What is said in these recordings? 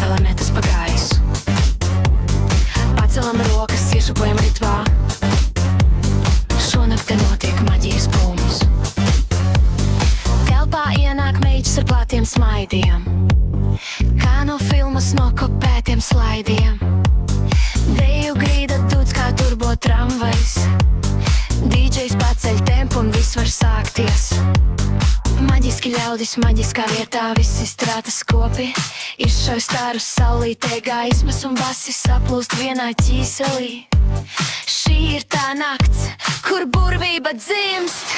planetas pa gaisu. Pacelam rokas, iešupojam ritmā. Šonakt te notiek maģijas bums. Telpā ienāk meģis ar plātiem smaidiem, kā no filmas nokopētiem slaidiem. Deju grīda dūds kā turbo tramvajs. DJs paceļ tempu un viss var sākties. Maģiski ļaudis, maģiskā vietā visi strātas kopi. Izšauj starus saulītē gaismas un basi saplūst vienā ķīselī. Šī ir tā nakts, kur burvība dzimst.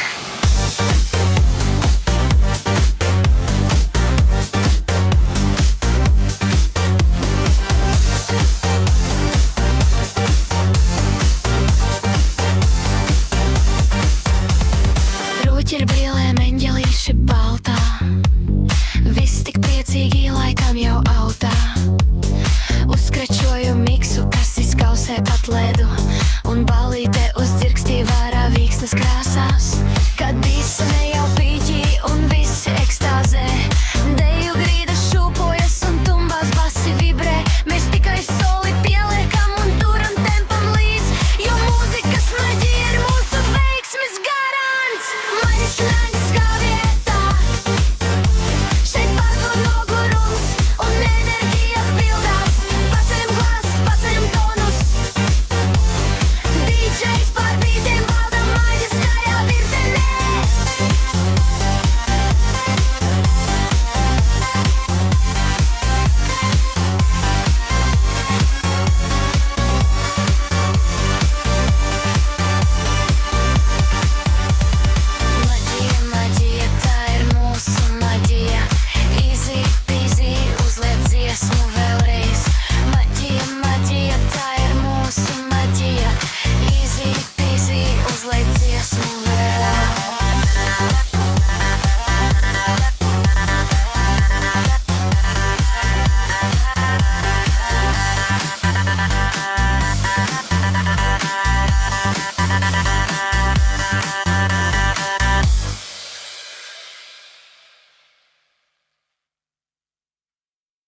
Ir brīlēm eņģelīši baltā. Viss tik priecīgi laikam jau autā. Uzskračoju miksu, kas izkausē pat ledu, un ballīte uzdzirkstīja vārā vīksnes krāsās. Kad visa